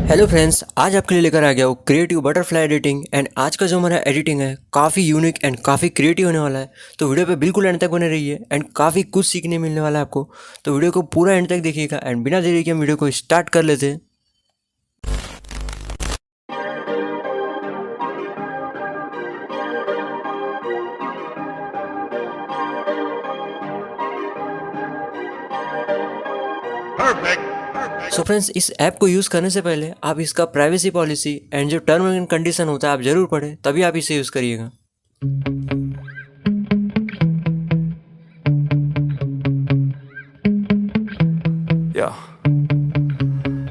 Hello friends, आज आपके लिए लेकर आ गया हूँ क्रिएटिव बटरफ्लाई एडिटिंग। एंड आज का जो हमारा एडिटिंग है काफ़ी यूनिक एंड काफ़ी क्रिएटिव होने वाला है। तो वीडियो पे बिल्कुल एंड तक बने रहिए एंड काफ़ी कुछ सीखने मिलने वाला है आपको। तो वीडियो को पूरा एंड तक देखिएगा एंड बिना देरी के हम वीडियो को स्टार्ट कर लेते हैं। सो फ्रेंड्स, इस ऐप को यूज़ करने से पहले आप इसका प्राइवेसी पॉलिसी एंड जो टर्म एंड कंडीशन होता है आप ज़रूर पढ़ें, तभी आप इसे यूज़ करिएगा। Yeah.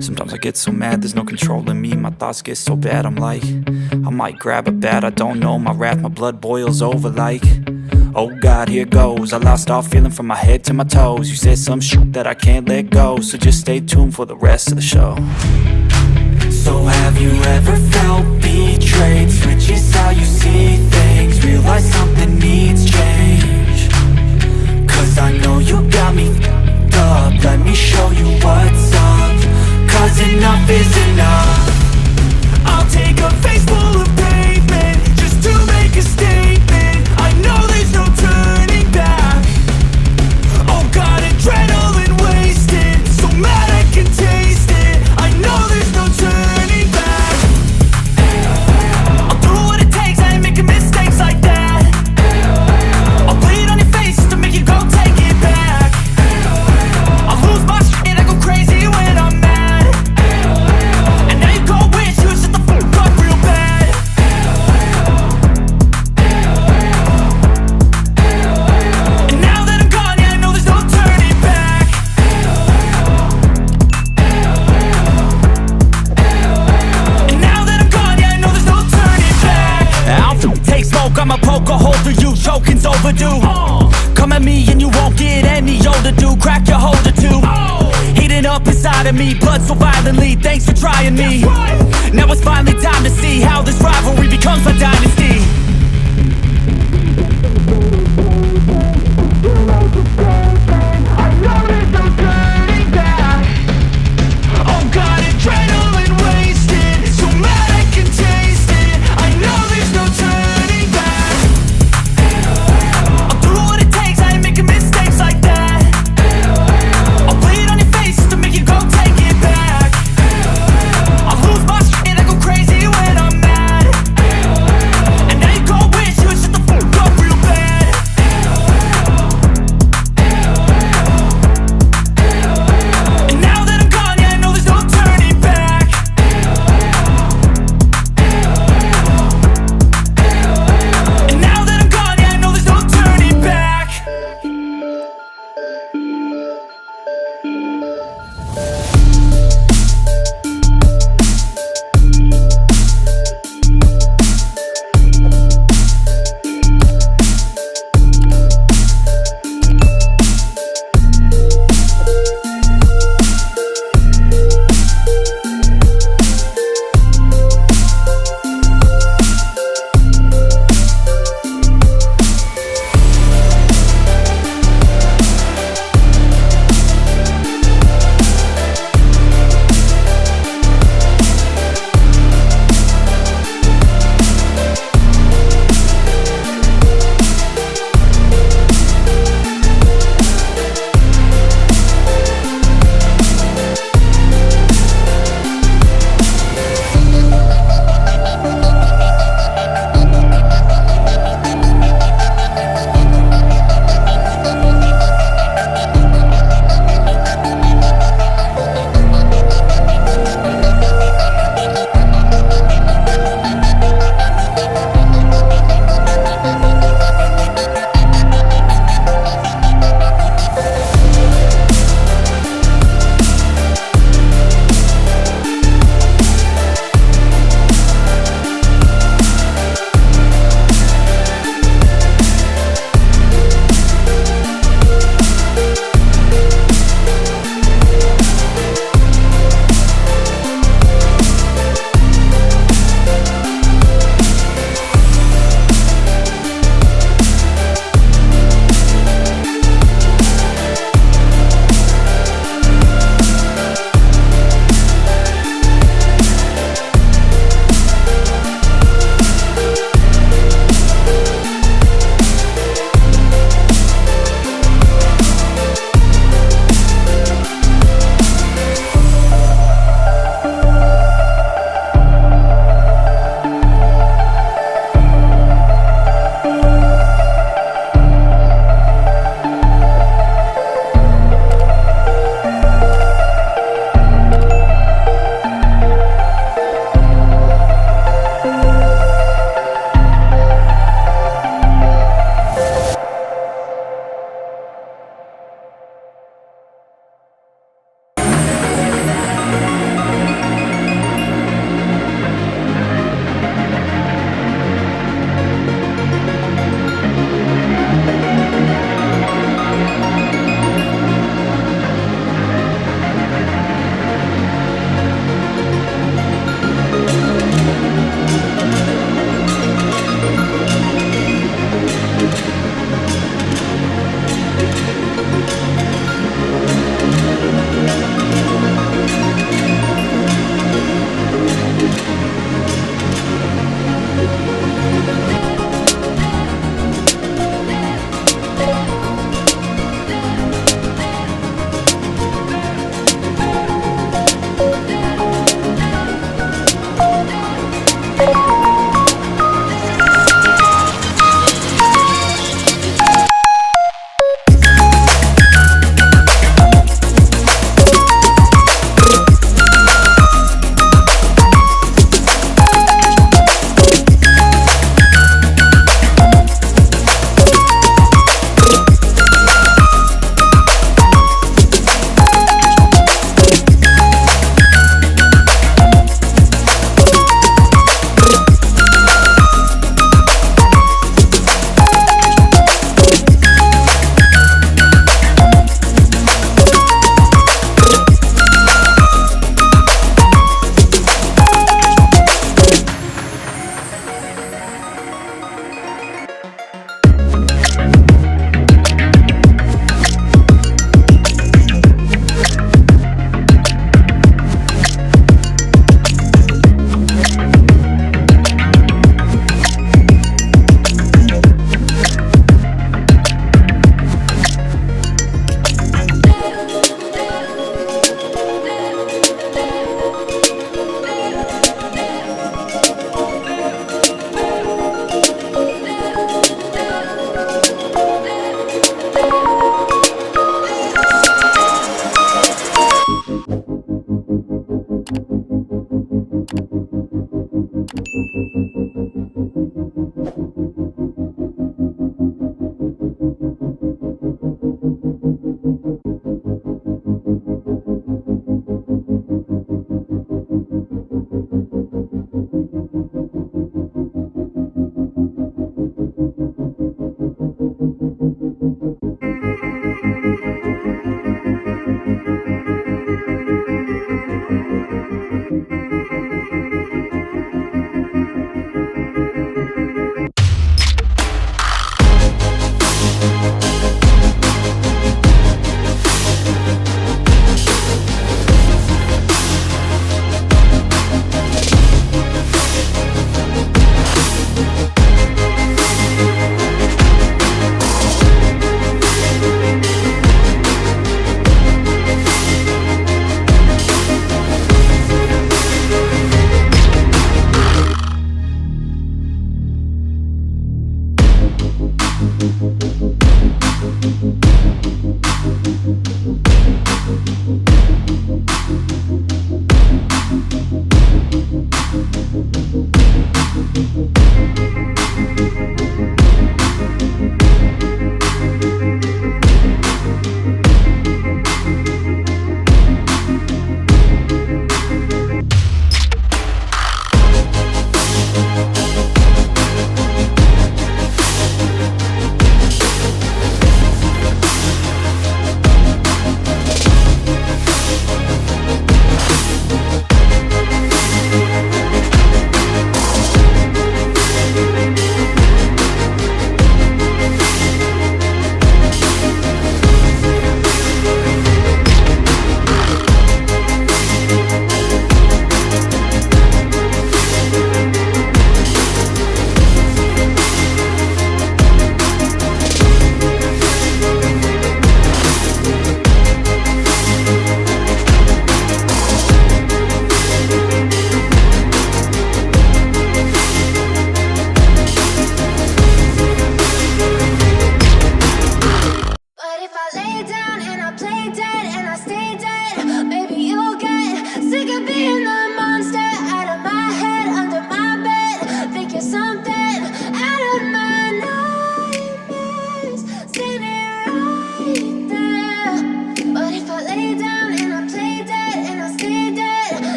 Sometimes I get so mad, there's no controlling me. My thoughts get so bad, I'm like, I might grab a bat, I don't know. My wrath, my blood boils over like, oh God, here goes. I lost all feeling from my head to my toes. You said some shit that I can't let go, so just stay tuned for the rest of the show. So have you ever felt betrayed? Switches how you see things, realize something needs change. Cause I know you got me up, let me show you what's up. Cause enough is enough. I'll take a face full of pavement just to make a statement. I know there's no turning back. Oh God, adrenaline wasted, so mad I can taste it. I know there's no turning back. I'll do what it takes, I ain't making mistakes like that. I'll bleed on your face to make you go take it back. I'll lose my shit, I go crazy when I'm mad. And now you go wish you shut the fuck up real bad. And now that I'm gone, yeah, I know there's no turning back. And now that I'm gone, yeah, I know there's no turning back. I'll take smoke, I'ma poke a hole through you, choking's overdue. Come at me and you won't get any older, dude. Crack your holder too. Heating up inside of me, blood so violently. Thanks for trying me. Now it's finally time to see how this rivalry becomes a dynasty. I know there's no turning back. Oh God, adrenaline wasted, so mad I can taste it. I know there's no turning back. I'll do what it takes, I ain't making mistakes like that. I'll bleed on your face to make you go take it back. I'll lose my shit, I go crazy when I'm mad. And now you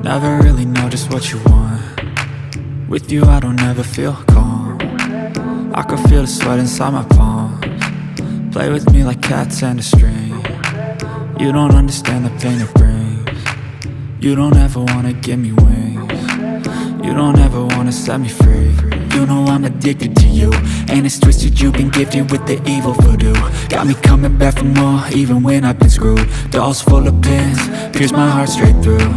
never really know just what you want. With you I don't ever feel calm. I can feel the sweat inside my palms. Play with me like cats and a string. You don't understand the pain it brings. You don't ever wanna give me wings. You don't ever wanna set me free. You know I'm addicted to you, and it's twisted, you've been gifted with the evil voodoo. Got me coming back for more, even when I've been screwed. Dolls full of pins, pierce my heart straight through.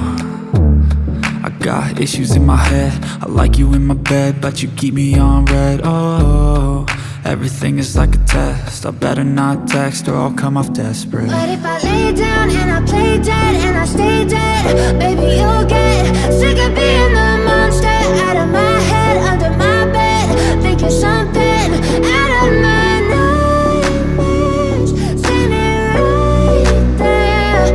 I got issues in my head, I like you in my bed, but you keep me on red. Oh, everything is like a test, I better not text or I'll come off desperate. But if I lay down and I play dead and I stay dead, baby you'll get sick of being the monster out of my head, under my bed, thinking something out of my nightmares, standing right there.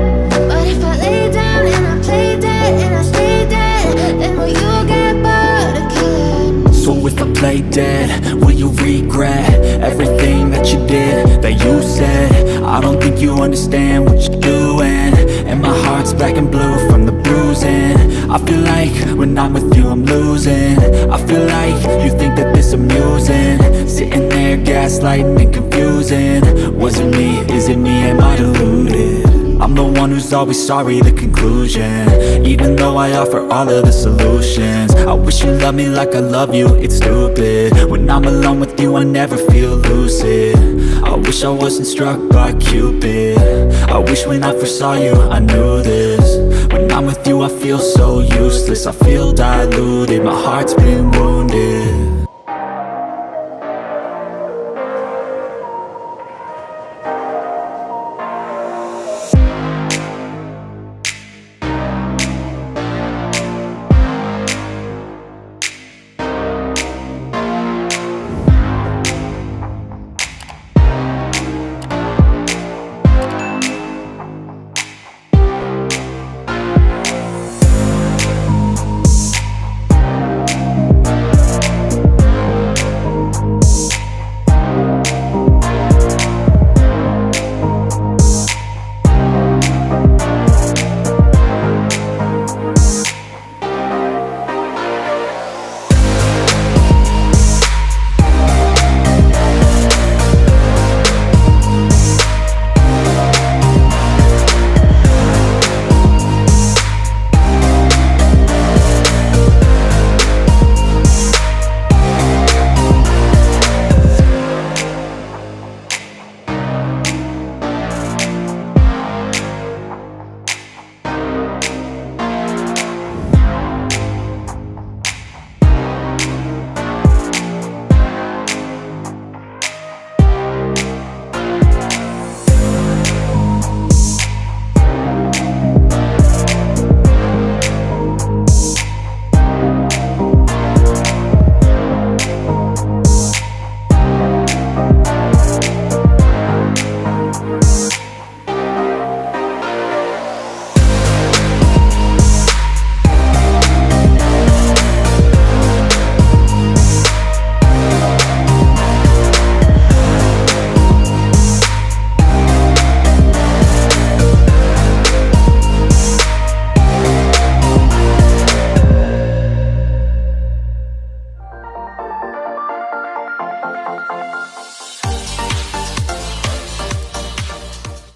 But if I lay down and I play dead and I stay dead, then will you get bored of killing? So if I play dead, will you regret everything that you did, that you said? I don't think you understand what you're doing, and my heart's black and blue from the bruising. I feel like when I'm with you I'm losing. I feel like you think that this amusing, sitting there gaslighting and confusing. Was it me? Is it me? Am I deluded? I'm the one who's always sorry, the conclusion, even though I offer all of the solutions. I wish you loved me like I love you, it's stupid. When I'm alone with you I never feel lucid. I wish I wasn't struck by Cupid. I wish when I first saw you I knew this. When I'm with you I feel so useless, I feel diluted, my heart's been wounded.